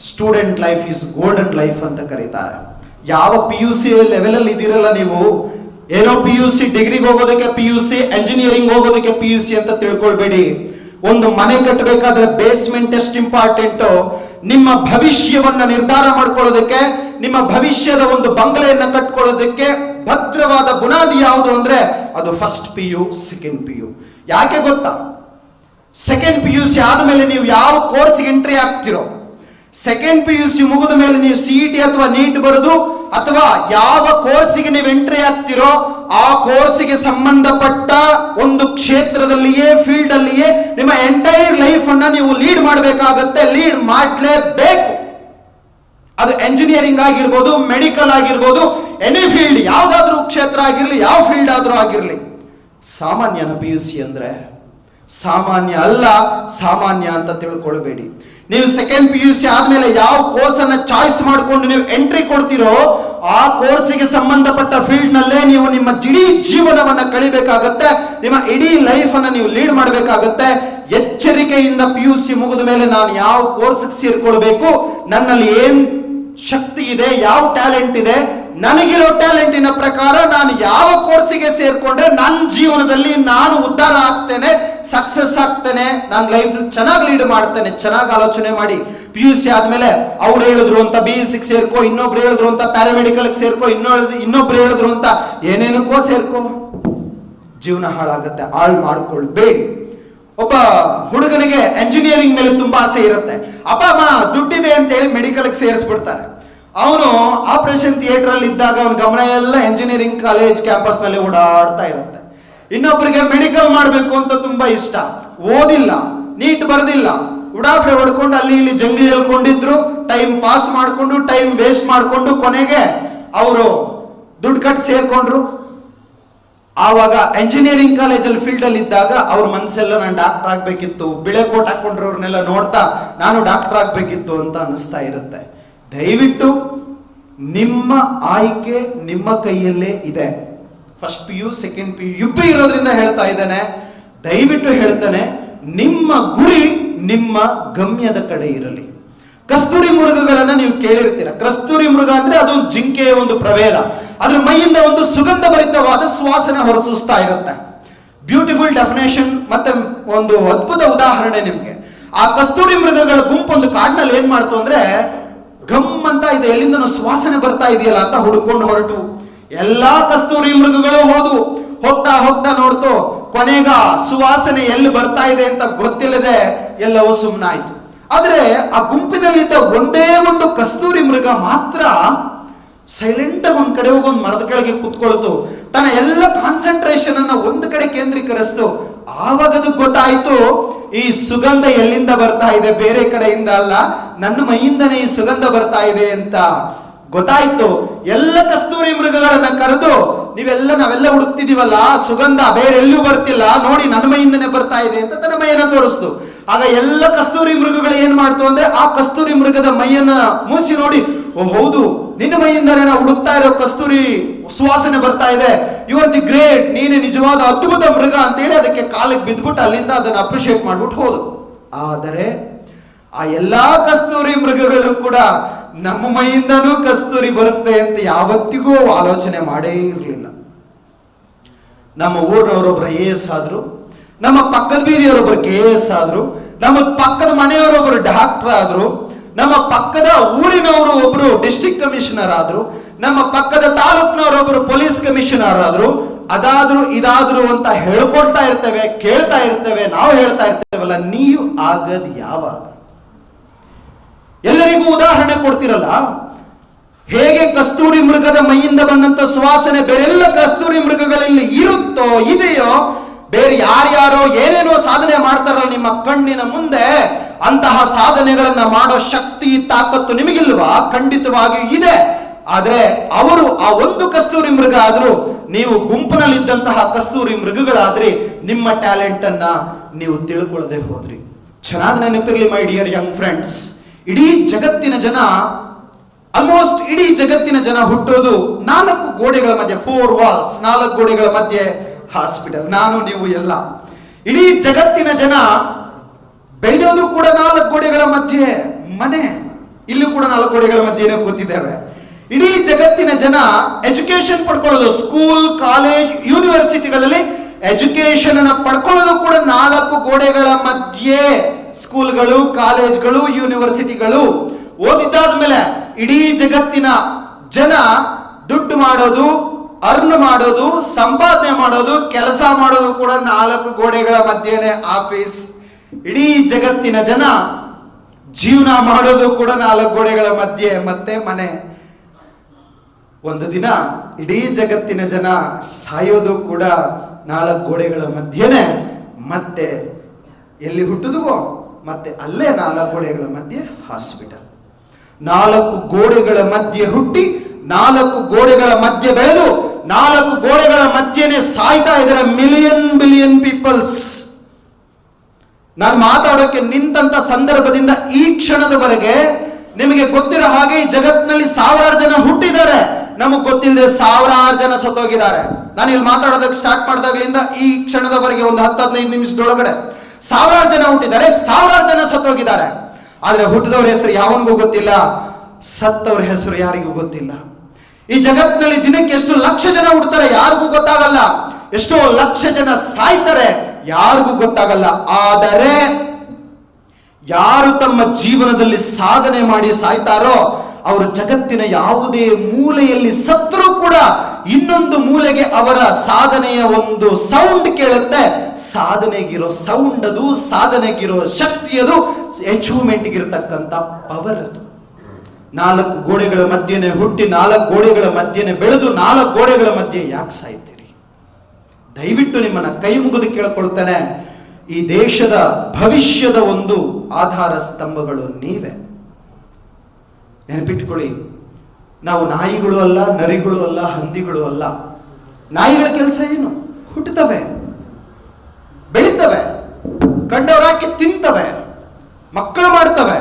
Student life is golden life ಅಂತ ಕರೀತಾರೆ. ಯಾವ PUC ಲೆವೆಲ್ ಅಲ್ಲಿ ಇದಿರಲ್ಲ ನೀವು, ಏನೋ PUC ಡಿಗ್ರಿಗೆ ಹೋಗೋದಕ್ಕೆ PUC, ಎಂಜಿನಿಯರಿಂಗ್ ಹೋಗೋದಕ್ಕೆ PUC ಅಂತ ತಿಳ್ಕೊಳ್ಬೇಡಿ. ಒಂದು ಮನೆ ಕಟ್ಟಬೇಕಾದ್ರೆ ಬೇಸ್ಮೆಂಟ್ ಎಷ್ಟು ಇಂಪಾರ್ಟೆಂಟ್, ನಿಮ್ಮ ಭವಿಷ್ಯವನ್ನ ನಿರ್ಧಾರ ಮಾಡ್ಕೊಳ್ಳೋದಕ್ಕೆ, ನಿಮ್ಮ ಭವಿಷ್ಯದ ಒಂದು ಬಂಗಲೆಯನ್ನ ಕಟ್ಕೊಳ್ಳೋದಕ್ಕೆ ಭದ್ರವಾದ ಬುನಾದಿ ಯಾವುದು ಅಂದ್ರೆ ಅದು ಫಸ್ಟ್ PU, ಸೆಕೆಂಡ್ PU. ಯಾಕೆ ಗೊತ್ತಾ? ಸೆಕೆಂಡ್ PUC ಆದ್ಮೇಲೆ ನೀವು ಯಾವ ಕೋರ್ಸ್ಗೆ ಎಂಟ್ರಿ ಆಗ್ತಿರೋ, ಸೆಕೆಂಡ್ PUC ಮುಗಿದ ಮೇಲೆ ನೀವು CET ಅಥವಾ NEET ಬರೆದು ಅಥವಾ ಯಾವ ಕೋರ್ಸಿಗೆ ನೀವು ಎಂಟ್ರಿ ಆಗ್ತಿರೋ ಆ ಕೋರ್ಸಿಗೆ ಸಂಬಂಧಪಟ್ಟ ಒಂದು ಕ್ಷೇತ್ರದಲ್ಲಿಯೇ, ಫೀಲ್ಡ್ ಅಲ್ಲಿಯೇ ನಿಮ್ಮ ಎಂಟೈರ್ ಲೈಫ್ ಅನ್ನ ನೀವು ಲೀಡ್ ಮಾಡಬೇಕಾಗತ್ತೆ, ಲೀಡ್ ಮಾಡಲೇಬೇಕು. ಅದು ಎಂಜಿನಿಯರಿಂಗ್ ಆಗಿರ್ಬೋದು, ಮೆಡಿಕಲ್ ಆಗಿರ್ಬೋದು, ಎನಿ ಫೀಲ್ಡ್, ಯಾವ್ದಾದ್ರೂ ಕ್ಷೇತ್ರ ಆಗಿರ್ಲಿ, ಯಾವ ಫೀಲ್ಡ್ ಆದ್ರೂ ಆಗಿರ್ಲಿ. ಸಾಮಾನ್ಯನ PUC ಅಂದ್ರೆ ಸಾಮಾನ್ಯ ಅಲ್ಲ, ಸಾಮಾನ್ಯ ಅಂತ ತಿಳ್ಕೊಳ್ಬೇಡಿ. ನೀವು ಸೆಕೆಂಡ್ PUC ಆದ್ಮೇಲೆ ಯಾವ ಕೋರ್ಸ್ ಅನ್ನ ಚಾಯ್ಸ್ ಮಾಡಿಕೊಂಡು ನೀವು ಎಂಟ್ರಿ ಕೊಡ್ತೀರೋ ಆ ಕೋರ್ಸಿಗೆ ಸಂಬಂಧಪಟ್ಟ ಫೀಲ್ಡ್ ನಲ್ಲೇ ನೀವು ನಿಮ್ಮ ಇಡೀ ಜೀವನವನ್ನ ಕಳಿಬೇಕಾಗತ್ತೆ, ನಿಮ್ಮ ಇಡೀ ಲೈಫ್ ಅನ್ನ ನೀವು ಲೀಡ್ ಮಾಡಬೇಕಾಗತ್ತೆ. ಎಚ್ಚರಿಕೆಯಿಂದ PUC ಮುಗಿದ ಮೇಲೆ ನಾನು ಯಾವ ಕೋರ್ಸ್ಗೆ ಸೇರ್ಕೊಳ್ಬೇಕು, ನನ್ನಲ್ಲಿ ಏನ್ ಶಕ್ತಿ ಇದೆ, ಯಾವ ಟ್ಯಾಲೆಂಟ್ ಇದೆ, ನನಗಿರೋ ಟ್ಯಾಲೆಂಟಿನ ಪ್ರಕಾರ ನಾನು ಯಾವ ಕೋರ್ಸಿಗೆ ಸೇರ್ಕೊಂಡ್ರೆ ನನ್ನ ಜೀವನದಲ್ಲಿ ನಾನು ಉದ್ಧಾರ ಆಗ್ತೇನೆ, ಸಕ್ಸಸ್ ಆಗ್ತೇನೆ, ನನ್ನ ಲೈಫ್ ಚೆನ್ನಾಗಿ ಲೀಡ್ ಮಾಡ್ತೇನೆ. ಚೆನ್ನಾಗಿ ಆಲೋಚನೆ ಮಾಡಿ. PUC ಆದ್ಮೇಲೆ ಅವ್ರು ಹೇಳಿದ್ರು ಅಂತ BSc ಸೇರ್ಕೋ, ಇನ್ನೊಬ್ರು ಹೇಳಿದ್ರು ಅಂತ ಪ್ಯಾರಾಮೆಡಿಕಲ್ ಸೇರ್ಕೋ, ಇನ್ನೊಬ್ರು ಹೇಳಿದ್ರು ಅಂತ ಏನೇನಕ್ಕೋ ಸೇರ್ಕೋ. ಜೀವನ ಹಾಳಾಗತ್ತೆ, ಹಾಳು ಮಾಡ್ಕೊಳ್ಬೇಡಿ. ಒಬ್ಬ ಹುಡುಗನಿಗೆ ಎಂಜಿನಿಯರಿಂಗ್ ಮೇಲೆ ತುಂಬಾ ಆಸೆ ಇರುತ್ತೆ. ಅಪ್ಪ ಅಮ್ಮ ದುಡ್ಡಿದೆ ಅಂತ ಹೇಳಿ ಮೆಡಿಕಲ್ ಸೇರಿಸ್ಬಿಡ್ತಾರೆ. ಅವನು ಆಪರೇಷನ್ ಥಿಯೇಟರ್ ಅಲ್ಲಿ ಇದ್ದಾಗ ಅವನ ಗಮನ ಎಲ್ಲ ಎಂಜಿನಿಯರಿಂಗ್ ಕಾಲೇಜ್ ಕ್ಯಾಂಪಸ್ ನಲ್ಲಿ ಓಡಾಡ್ತಾ ಇರುತ್ತೆ. ಇನ್ನೊಬ್ಬರಿಗೆ ಮೆಡಿಕಲ್ ಮಾಡಬೇಕು ಅಂತ ತುಂಬಾ ಇಷ್ಟ, ಓದಿಲ್ಲ, ನೀಟ್ ಬರೆದಿಲ್ಲ, ಉಡಾಫೆ ಹೊಡ್ಕೊಂಡು ಅಲ್ಲಿ ಇಲ್ಲಿ ಜಂಗ್ಲಿ ಹೇಳ್ಕೊಂಡಿದ್ರು, ಟೈಮ್ ಪಾಸ್ ಮಾಡ್ಕೊಂಡು, ಟೈಮ್ ವೇಸ್ಟ್ ಮಾಡ್ಕೊಂಡು ಕೊನೆಗೆ ಅವರು ದುಡ್ಡು ಕಟ್ಟಿ ಸೇರ್ಕೊಂಡ್ರು. ಆವಾಗ ಎಂಜಿನಿಯರಿಂಗ್ ಕಾಲೇಜಲ್ಲಿ ಫೀಲ್ಡ್ ಅಲ್ಲಿ ಇದ್ದಾಗ ಅವ್ರ ಮನಸ್ಸೆಲ್ಲ ನಾನು ಡಾಕ್ಟರ್ ಆಗ್ಬೇಕಿತ್ತು, ಬಿಳೆ ಕೋಟ್ ಹಾಕೊಂಡ್ರು ಅವ್ರನ್ನೆಲ್ಲ ನೋಡ್ತಾ ನಾನು ಡಾಕ್ಟರ್ ಆಗ್ಬೇಕಿತ್ತು ಅಂತ ಅನಿಸ್ತಾ ಇರುತ್ತೆ. ದಯವಿಟ್ಟು ನಿಮ್ಮ ಆಯ್ಕೆ ನಿಮ್ಮ ಕೈಯಲ್ಲೇ ಇದೆ. ಫಸ್ಟ್ PU, ಸೆಕೆಂಡ್ PU ಇಬ್ಬರು ಇರೋದ್ರಿಂದ ಹೇಳ್ತಾ ಇದ್ದೇನೆ, ದಯವಿಟ್ಟು ಹೇಳ್ತಾನೆ, ನಿಮ್ಮ ಗುರಿ ನಿಮ್ಮ ಗಮ್ಯದ ಕಡೆ ಇರಲಿ. ಕಸ್ತೂರಿ ಮೃಗಗಳನ್ನ ನೀವು ಕೇಳಿರ್ತೀರ. ಕಸ್ತೂರಿ ಮೃಗ ಅಂದ್ರೆ ಅದೊಂದು ಜಿಂಕೆಯ ಒಂದು ಪ್ರಭೇದ. ಅದ್ರ ಮೈಯಿಂದ ಒಂದು ಸುಗಂಧ ಭರಿತವಾದ ಸುವಾಸನೆ ಹೊರಸೂಸ್ತಾ ಇರುತ್ತೆ. ಬ್ಯೂಟಿಫುಲ್ ಡೆಫಿನೇಷನ್ ಮತ್ತೆ ಒಂದು ಅದ್ಭುತ ಉದಾಹರಣೆ ನಿಮ್ಗೆ. ಆ ಕಸ್ತೂರಿ ಮೃಗಗಳ ಗುಂಪು ಒಂದು ಕಾಡಿನಲ್ಲಿ ಏನ್ ಮಾಡ್ತು ಅಂದ್ರೆ, ಗಮ್ ಅಂತ ಇದೆ, ಎಲ್ಲಿಂದ ಸುವಾಸನೆ ಬರ್ತಾ ಇದೆಯಲ್ಲ ಅಂತ ಹುಡ್ಕೊಂಡು ಹೊರಟು. ಎಲ್ಲಾ ಕಸ್ತೂರಿ ಮೃಗಗಳು ಹೋಗ್ತಾ ಹೋಗ್ತಾ ನೋಡ್ತು. ಕೊನೆಗ ಸುವಾಸನೆ ಎಲ್ಲಿ ಬರ್ತಾ ಇದೆ ಅಂತ ಗೊತ್ತಿಲ್ಲದೆ ಎಲ್ಲವೂ ಸುಮ್ಮನಾಯ್ತು. ಆದ್ರೆ ಆ ಗುಂಪಿನಲ್ಲಿದ್ದ ಒಂದೇ ಒಂದು ಕಸ್ತೂರಿ ಮೃಗ ಮಾತ್ರ ಸೈಲೆಂಟ್ ಆಗಿ ಒಂದ್ ಕಡೆ ಹೋಗಿ ಒಂದು ಮರದ ಕೆಳಗೆ ಕುತ್ಕೊಳ್ತು. ತನ್ನ ಎಲ್ಲ ಕಾನ್ಸಂಟ್ರೇಷನ್ ಅನ್ನ ಒಂದು ಕಡೆ ಕೇಂದ್ರೀಕರಿಸ್ತು. ಆವಾಗ ಅದು ಗೊತ್ತಾಯ್ತು, ಈ ಸುಗಂಧ ಎಲ್ಲಿಂದ ಬರ್ತಾ ಇದೆ, ಬೇರೆ ಕಡೆಯಿಂದ ಅಲ್ಲ, ನನ್ನ ಮೈಯಿಂದನೇ ಈ ಸುಗಂಧ ಬರ್ತಾ ಇದೆ ಅಂತ ಗೊತ್ತಾಯ್ತು. ಎಲ್ಲ ಕಸ್ತೂರಿ ಮೃಗಗಳನ್ನ ಕರೆದು, ನಾವೆಲ್ಲ ಹುಡುಕ್ತಿದೀವಲ್ಲ, ಸುಗಂಧ ಬೇರೆ ಎಲ್ಲೂ ಬರ್ತಿಲ್ಲ, ನೋಡಿ ನನ್ನ ಮೈಯಿಂದನೇ ಬರ್ತಾ ಇದೆ ಅಂತ ತನ್ನ ಮೈಯನ್ನ ತೋರಿಸ್ತು. ಆಗ ಎಲ್ಲ ಕಸ್ತೂರಿ ಮೃಗಗಳು ಏನ್ ಮಾಡ್ತು ಅಂದ್ರೆ, ಆ ಕಸ್ತೂರಿ ಮೃಗದ ಮೈಯನ್ನ ಮೂಸಿ ನೋಡಿ, ಓ ಹೌದು, ನಿನ್ನ ಮೈಯಿಂದನೇ ನಾವು ಹುಡುಕ್ತಾ ಇರೋ ಕಸ್ತೂರಿ ಸುವಾಸನೆ ಬರ್ತಾ ಇದೆ, ಯು ಆರ್ ದಿ ಗ್ರೇಟ್, ನೀನೇ ನಿಜವಾದ ಅದ್ಭುತ ಮೃಗ ಅಂತ ಹೇಳಿ ಅದಕ್ಕೆ ಕಾಲಿಗೆ ಬಿದ್ಬಿಟ್ಟು ಅಲ್ಲಿಂದ ಅದನ್ನ ಅಪ್ರಿಶಿಯೇಟ್ ಮಾಡ್ಬಿಟ್ಟು ಹೋದು. ಆದರೆ ಆ ಎಲ್ಲಾ ಕಸ್ತೂರಿ ಮೃಗಗಳು ಕೂಡ ನಮ್ಮ ಮೈಯಿಂದನೂ ಕಸ್ತೂರಿ ಬರುತ್ತೆ ಅಂತ ಯಾವತ್ತಿಗೂ ಆಲೋಚನೆ ಮಾಡೇ ಇರಲಿಲ್ಲ. ನಮ್ಮ ಊರಿನವರೊಬ್ಬರು AS ಆದ್ರು, ನಮ್ಮ ಪಕ್ಕದ ಬೀದಿಯವರೊಬ್ಬರು KS ಆದ್ರು, ನಮ್ಮ ಪಕ್ಕದ ಮನೆಯವರೊಬ್ಬರು ಡಾಕ್ಟರ್ ಆದ್ರು, ನಮ್ಮ ಪಕ್ಕದ ಊರಿನವರು ಒಬ್ರು ಡಿಸ್ಟ್ರಿಕ್ಟ್ ಕಮಿಷನರ್ ಆದ್ರು, ನಮ್ಮ ಪಕ್ಕದ ತಾಲೂಕಿನವರೊಬ್ಬರು ಪೊಲೀಸ್ ಕಮಿಷನರ್ ಆದ್ರು. ಅದಾದ್ರು ಇದಾದ್ರು ಅಂತ ಹೇಳ್ಕೊಳ್ತಾ ಇರ್ತೇವೆ, ಕೇಳ್ತಾ ಇರ್ತೇವೆ, ನಾವು ಹೇಳ್ತಾ ಇರ್ತೇವಲ್ಲ, ನೀವು ಆಗದ್ ಯಾವಾಗ? ಎಲ್ಲರಿಗೂ ಉದಾಹರಣೆ ಕೊಡ್ತಿರಲ್ಲ, ಹೇಗೆ ಕಸ್ತೂರಿ ಮೃಗದ ಮೈಯಿಂದ ಬಂದಂತ ಸುವಾಸನೆ ಬೇರೆಲ್ಲ ಕಸ್ತೂರಿ ಮೃಗಗಳಲ್ಲಿ ಇರುತ್ತೋ ಇದೆಯೋ, ಬೇರೆ ಯಾರ್ಯಾರೋ ಏನೇನೋ ಸಾಧನೆ ಮಾಡ್ತಾರಲ್ಲ ನಿಮ್ಮ ಕಣ್ಣಿನ ಮುಂದೆ, ಅಂತಹ ಸಾಧನೆಗಳನ್ನ ಮಾಡೋ ಶಕ್ತಿ ತಾಕತ್ತು ನಿಮಗಿಲ್ವಾ? ಖಂಡಿತವಾಗಿಯೂ ಇದೆ. ಆದ್ರೆ ಅವರು ಆ ಒಂದು ಕಸ್ತೂರಿ ಮೃಗ ಆದ್ರೂ, ನೀವು ಗುಂಪಿನಲ್ಲಿದ್ದಂತಹ ಕಸ್ತೂರಿ ಮೃಗಗಳಾದ್ರಿ, ನಿಮ್ಮ ಟ್ಯಾಲೆಂಟ್ ಅನ್ನ ನೀವು ತಿಳ್ಕೊಳ್ಳದೆ ಹೋದ್ರಿ. ಚೆನ್ನಾಗಿ ನೆನಪಿರ್ಲಿ ಮೈ ಡಿಯರ್ ಯಂಗ್ ಫ್ರೆಂಡ್ಸ್, ಇಡೀ ಜಗತ್ತಿನ ಜನ, ಆಲ್ಮೋಸ್ಟ್ ಇಡೀ ಜಗತ್ತಿನ ಜನ ಹುಟ್ಟೋದು 4 ಗೋಡೆಗಳ ಮಧ್ಯೆ, 4 ವಾಲ್ಸ್, 4 ಗೋಡೆಗಳ ಮಧ್ಯೆ ಹಾಸ್ಪಿಟಲ್. ನಾನು ನೀವು ಎಲ್ಲ, ಇಡೀ ಜಗತ್ತಿನ ಜನ ಬೆಳೆಯೋದು ಕೂಡ 4 ಗೋಡೆಗಳ ಮಧ್ಯೆ ಮನೆ. ಇಲ್ಲಿ ಕೂಡ 4 ಗೋಡೆಗಳ ಮಧ್ಯೆನೇ ಕೂತಿದ್ದೇವೆ. ಇಡೀ ಜಗತ್ತಿನ ಜನ ಎಜುಕೇಶನ್ ಪಡ್ಕೊಳ್ಳೋದು, ಸ್ಕೂಲ್, ಕಾಲೇಜ್, ಯೂನಿವರ್ಸಿಟಿಗಳಲ್ಲಿ ಎಜುಕೇಶನ್ ಅನ್ನ ಪಡ್ಕೊಳ್ಳೋದು ಕೂಡ 4 ಗೋಡೆಗಳ ಮಧ್ಯೆ. ಸ್ಕೂಲ್ಗಳು, ಕಾಲೇಜ್ಗಳು, ಯೂನಿವರ್ಸಿಟಿಗಳು. ಓದಿದ್ದಾದ್ಮೇಲೆ ಇಡೀ ಜಗತ್ತಿನ ಜನ ದುಡ್ಡು ಮಾಡೋದು, ಅರ್ನ್ ಮಾಡೋದು, ಸಂಪಾದನೆ ಮಾಡೋದು, ಕೆಲಸ ಮಾಡೋದು ಕೂಡ 4 ಗೋಡೆಗಳ ಮಧ್ಯೆನೆ. ಆಫೀಸ್. ಇಡೀ ಜಗತ್ತಿನ ಜನ ಜೀವನ ಮಾಡೋದು ಕೂಡ 4 ಗೋಡೆಗಳ ಮಧ್ಯೆ. ಮತ್ತೆ ಮನೆ. ಒಂದು ದಿನ ಇಡೀ ಜಗತ್ತಿನ ಜನ ಸಾಯೋದು ಕೂಡ 4 ಗೋಡೆಗಳ ಮಧ್ಯೆನೆ. ಮತ್ತೆ ಎಲ್ಲಿ ಹುಟ್ಟುದುವೋ ಮತ್ತೆ ಅಲ್ಲೇ 4 ಗೋಡೆಗಳ ಮಧ್ಯೆ ಹಾಸ್ಪಿಟಲ್. 4 ಗೋಡೆಗಳ ಮಧ್ಯೆ ಹುಟ್ಟಿ 4 ಗೋಡೆಗಳ ಮಧ್ಯೆ ಬೆಳೆದು 4 ಗೋಡೆಗಳ ಮಧ್ಯೆನೆ ಸಾಯ್ತಾ ಇದ್ದಾರೆ ಬಿಲಿಯನ್ ಪೀಪಲ್ಸ್. ನಾನು ಮಾತಾಡೋಕೆ ನಿಂತ ಸಂದರ್ಭದಿಂದ ಈ ಕ್ಷಣದವರೆಗೆ ನಿಮಗೆ ಗೊತ್ತಿರೋ ಹಾಗೆ ಈ ಜಗತ್ತಿನಲ್ಲಿ 1000 ಜನ ಹುಟ್ಟಿದ್ದಾರೆ. ನಮಗೆ ಗೊತ್ತಿಲ್ಲದೆ 1000 ಜನ ಸತ್ತೋಗಿದ್ದಾರೆ. ನಾನು ಇಲ್ಲಿ ಮಾತಾಡೋದಕ್ಕೆ ಸ್ಟಾರ್ಟ್ ಮಾಡಿದಾಗಲಿಂದ ಈ ಕ್ಷಣದವರೆಗೆ ಒಂದು 10-15 ನಿಮಿಷದೊಳಗಡೆ 1000 ಜನ ಹುಟ್ಟಿದ್ದಾರೆ, 1000 ಜನ ಸತ್ತೋಗಿದ್ದಾರೆ. ಆದ್ರೆ ಹುಟ್ಟಿದವ್ರ ಹೆಸರು ಯಾವನಿಗೂ ಗೊತ್ತಿಲ್ಲ, ಸತ್ತವ್ರ ಹೆಸರು ಯಾರಿಗೂ ಗೊತ್ತಿಲ್ಲ. ಈ ಜಗತ್ತಿನಲ್ಲಿ ದಿನಕ್ಕೆ ಎಷ್ಟು ಲಕ್ಷ ಜನ ಹುಡ್ತಾರೆ ಯಾರಿಗೂ ಗೊತ್ತಾಗಲ್ಲ, ಎಷ್ಟೋ ಲಕ್ಷ ಜನ ಸಾಯ್ತಾರೆ ಯಾರಿಗೂ ಗೊತ್ತಾಗಲ್ಲ. ಆದರೆ ಯಾರು ತಮ್ಮ ಜೀವನದಲ್ಲಿ ಸಾಧನೆ ಮಾಡಿ ಸಾಯ್ತಾರೋ ಅವರು ಜಗತ್ತಿನ ಯಾವುದೇ ಮೂಲೆಯಲ್ಲಿ ಸತ್ರೂ ಕೂಡ ಇನ್ನೊಂದು ಮೂಲೆಗೆ ಅವರ ಸಾಧನೆಯ ಒಂದು ಸೌಂಡ್ ಕೇಳುತ್ತೆ. ಸಾಧನೆಗಿರೋ ಸೌಂಡ್ ಅದು, ಸಾಧನೆಗಿರೋ ಶಕ್ತಿ ಅದು, ಅಚೀವ್ಮೆಂಟ್ಗಿರತಕ್ಕಂಥ ಪವರ್ ಅದು. 4 ಗೋಡೆಗಳ ಮಧ್ಯೆನೆ ಹುಟ್ಟಿ 4 ಗೋಡೆಗಳ ಮಧ್ಯೆನೆ ಬೆಳೆದು 4 ಗೋಡೆಗಳ ಮಧ್ಯೆ ಯಾಕೆ ಸಾಯ್ತೀರಿ? ದಯವಿಟ್ಟು ನಿಮ್ಮನ್ನ ಕೈ ಮುಗಿದು ಕೇಳ್ಕೊಳ್ತೇನೆ. ಈ ದೇಶದ ಭವಿಷ್ಯದ ಒಂದು ಆಧಾರ ಸ್ತಂಭಗಳು ನೀವೇ. ನೆನಪಿಟ್ಕೊಳ್ಳಿ, ನಾವು ನಾಯಿಗಳು ಅಲ್ಲ, ನರಿಗಳು ಅಲ್ಲ, ಹಂದಿಗಳು ಅಲ್ಲ. ನಾಯಿಗಳ ಕೆಲಸ ಏನು? ಹುಟ್ಟುತ್ತವೆ, ಬೆಳಿತವೆ, ಕಂಡವರಾಕಿ ತಿಂತವೆ, ಮಕ್ಕಳು ಮಾಡ್ತವೆ.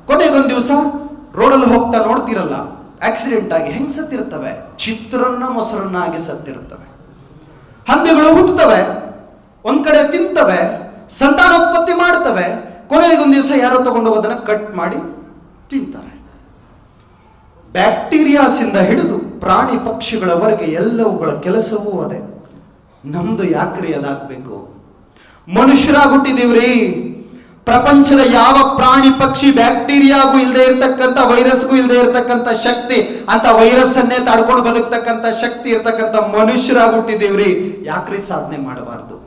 ಕೊನೆಗೊಂದು ದಿವಸ ರೋಡಲ್ಲಿ ಹೋಗ್ತಾ ನೋಡ್ತಿರಲ್ಲ, ಆಕ್ಸಿಡೆಂಟ್ ಆಗಿ ಹೆಂಗ್ ಸತ್ತಿರ್ತವೆ? ಚಿತ್ರಾನ್ನ ಮೊಸರನ್ನಾಗಿ ಸತ್ತಿರ್ತವೆ. ಹಂದಿಗಳು ಹುಟ್ಟುತ್ತವೆ, ಒಂದ್ ಕಡೆ ತಿಂತವೆ, ಸಂತಾನೋತ್ಪತ್ತಿ ಮಾಡ್ತವೆ. ಕೊನೆಗೊಂದು ದಿವಸ ಯಾರೋ ತಗೊಂಡು ಅದನ್ನ ಕಟ್ ಮಾಡಿ ತಿಂತಾರೆ. ಬ್ಯಾಕ್ಟೀರಿಯಾಸ್ ಇಂದ ಹಿಡಿದು ಪ್ರಾಣಿ ಪಕ್ಷಿಗಳವರೆಗೆ ಎಲ್ಲವುಗಳ ಕೆಲಸವೂ ಅದೇ. ನಮ್ದು ಯಾಕ್ರಿ ಅದಾಗಬೇಕು? ಮನುಷ್ಯರಾಗಿ ಹುಟ್ಟಿದೀವ್ರಿ. ಪ್ರಪಂಚದ ಯಾವ ಪ್ರಾಣಿ ಪಕ್ಷಿ ಬ್ಯಾಕ್ಟೀರಿಯಾಗೂ ಇಲ್ಲದೆ ಇರತಕ್ಕಂಥ, ವೈರಸ್ಗೂ ಇಲ್ಲದೆ ಇರತಕ್ಕಂಥ ಶಕ್ತಿ, ಅಂತ ವೈರಸ್ ಅನ್ನೇ ತಡ್ಕೊಂಡು ಬದುಕ್ತಕ್ಕಂಥ ಶಕ್ತಿ ಇರ್ತಕ್ಕಂಥ ಮನುಷ್ಯರಾಗಿ ಹುಟ್ಟಿದೀವ್ರಿ. ಯಾಕ್ರಿ ಸಾಧನೆ ಮಾಡಬಾರ್ದು?